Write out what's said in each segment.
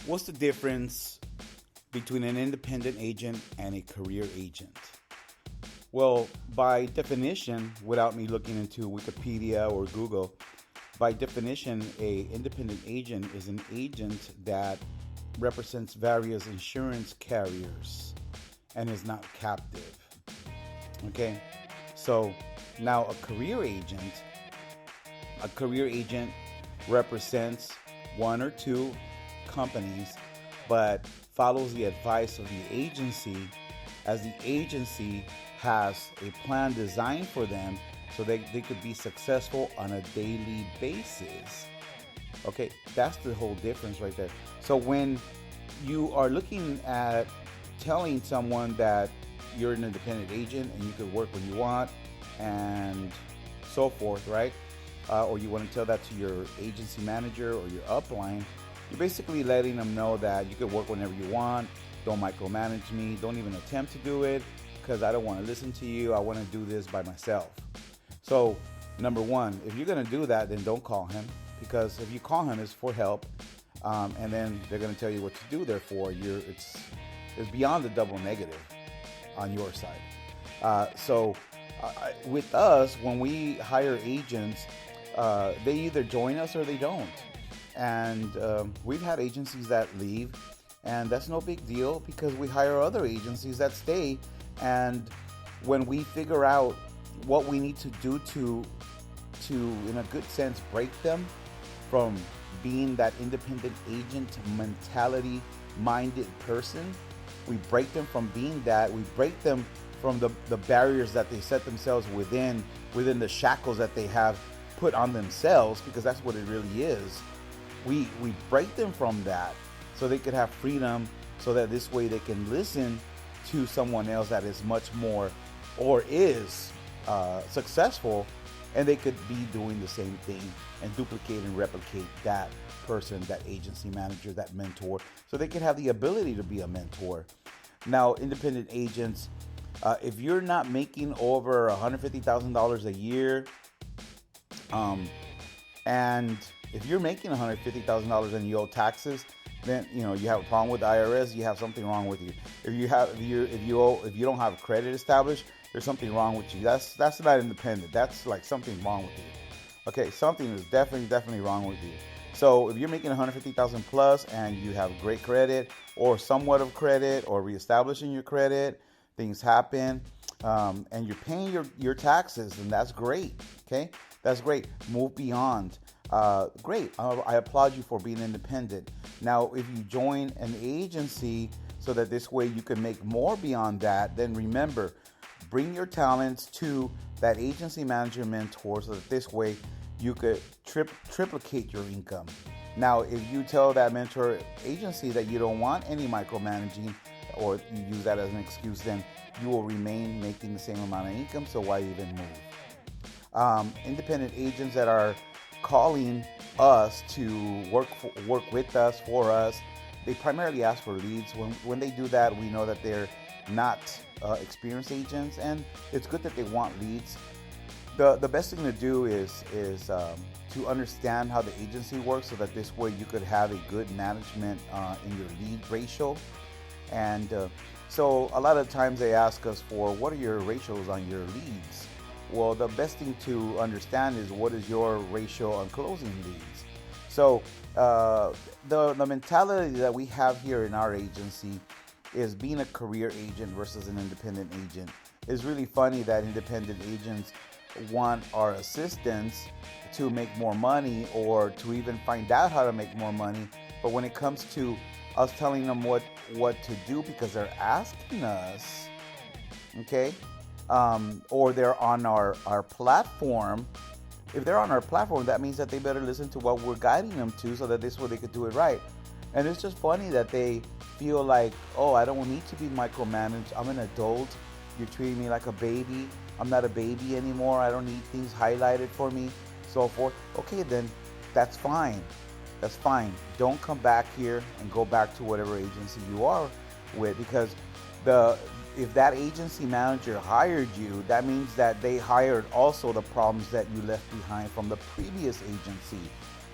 What's the difference between an independent agent and a career agent? Well, by definition, without me looking into Wikipedia or Google, by definition, a independent agent is an agent that represents various insurance carriers and is not captive. Okay? So, now a career agent represents one or two companies but follows the advice of the agency, as the agency has a plan designed for them so they could be successful on a daily basis. Okay, that's the whole difference right there. So when you are looking at telling someone that you're an independent agent and you could work when you want and so forth, right? Or you want to tell that to your agency manager or your upline, you're basically letting them know that you could work whenever you want. Don't micromanage me. Don't even attempt to do it because I don't want to listen to you. I want to do this by myself. So, number one, if you're going to do that, then don't call him, because if you call him, it's for help, and then they're going to tell you what to do. Therefore, it's beyond the double negative on your side. With us, when we hire agents, they either join us or they don't. And we've had agencies that leave, and that's no big deal because we hire other agencies that stay. And when we figure out what we need to do to in a good sense break them from being that independent agent mentality minded person, we break them from being that. We break them from the barriers that they set themselves within the shackles that they have put on themselves, because that's what it really is. We break them from that so they could have freedom, so that this way they can listen to someone else that is much more or is successful, and they could be doing the same thing and duplicate and replicate that person, that agency manager, that mentor, so they can have the ability to be a mentor. Now, independent agents, if you're not making over $150,000 a year, and if you're making $150,000 and you owe taxes, then you have a problem with the IRS. You have something wrong with you. If you don't have credit established, there's something wrong with you. That's not independent. That's like something wrong with you. Okay, something is definitely wrong with you. So if you're making $150,000 plus and you have great credit or somewhat of credit or reestablishing your credit, things happen, and you're paying your taxes, and that's great. Okay, that's great. Move beyond. Great. I applaud you for being independent. Now, if you join an agency so that this way you can make more beyond that, then remember, bring your talents to that agency manager mentor so that this way you could triplicate your income. Now, if you tell that mentor agency that you don't want any micromanaging, or you use that as an excuse, then you will remain making the same amount of income, so why even move? Independent agents that are calling us to work with us, for us, they primarily ask for leads. When they do that, we know that they're not experienced agents, and it's good that they want leads. The best thing to do is to understand how the agency works, so that this way you could have a good management in your lead ratio. And so a lot of times they ask us for, what are your ratios on your leads? Well, the best thing to understand is, what is your ratio on closing leads? So the mentality that we have here in our agency is being a career agent versus an independent agent. It's really funny that independent agents want our assistance to make more money, or to even find out how to make more money. But when it comes to us telling them what to do because they're asking us, okay, or they're on our platform. If they're on our platform, that means that they better listen to what we're guiding them to, so that this way they could do it right. And it's just funny that they feel like, oh, I don't need to be micromanaged. I'm an adult. You're treating me like a baby. I'm not a baby anymore. I don't need things highlighted for me, so forth. Okay, then that's fine. That's fine. Don't come back here and go back to whatever agency you are with, because if that agency manager hired you, that means that they hired also the problems that you left behind from the previous agency.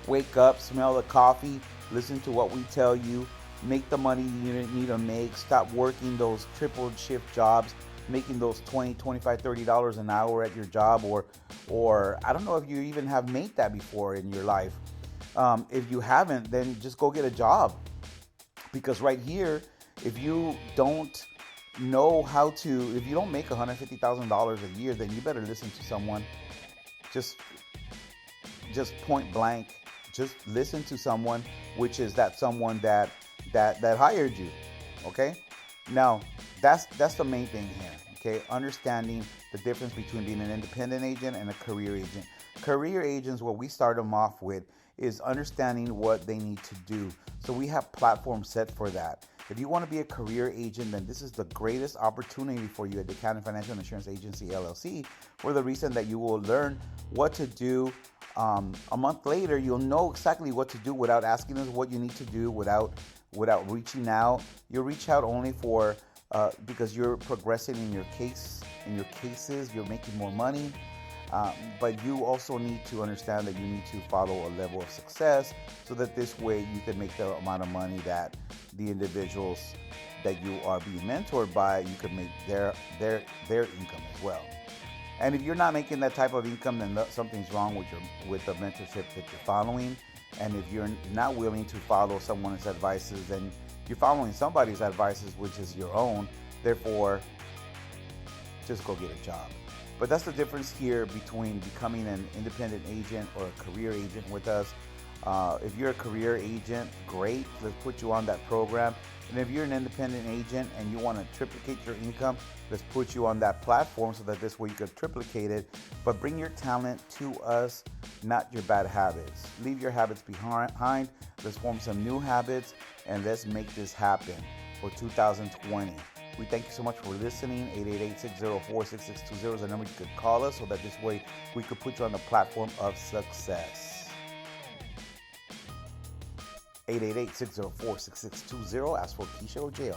Wake up, smell the coffee, listen to what we tell you, make the money you need to make. Stop working those triple shift jobs, making those 20, 25, $30 an hour at your job, or I don't know if you even have made that before in your life. If you haven't, then just go get a job. Because right here, if you don't know how to, if you don't make $150,000 a year, then you better listen to someone. Just point blank, just listen to someone, which is that someone that hired you. Okay, now that's the main thing here. Okay, understanding the difference between being an independent agent and a career agent. Career agents, what we start them off with is understanding what they need to do. So we have platforms set for that. If you want to be a career agent, then this is the greatest opportunity for you at Buchanan Financial Insurance Agency LLC, for the reason that you will learn what to do. A month later, you'll know exactly what to do without asking us what you need to do, without reaching out. You'll reach out only for because you're progressing in your cases, you're making more money. But you also need to understand that you need to follow a level of success, so that this way you can make the amount of money that the individuals that you are being mentored by, you can make their income as well. And if you're not making that type of income, then something's wrong with the mentorship that you're following. And if you're not willing to follow someone's advices, then you're following somebody's advices, which is your own. Therefore, just go get a job. But that's the difference here between becoming an independent agent or a career agent with us. If you're a career agent, great. Let's put you on that program. And if you're an independent agent and you want to triplicate your income, let's put you on that platform, so that this way you can triplicate it. But bring your talent to us, not your bad habits. Leave your habits behind. Let's form some new habits, and let's make this happen for 2020. We thank you so much for listening. 888-604-6620 is the number you could call us, so that this way we could put you on the platform of success. 888-604-6620. Ask for Keisha or JR.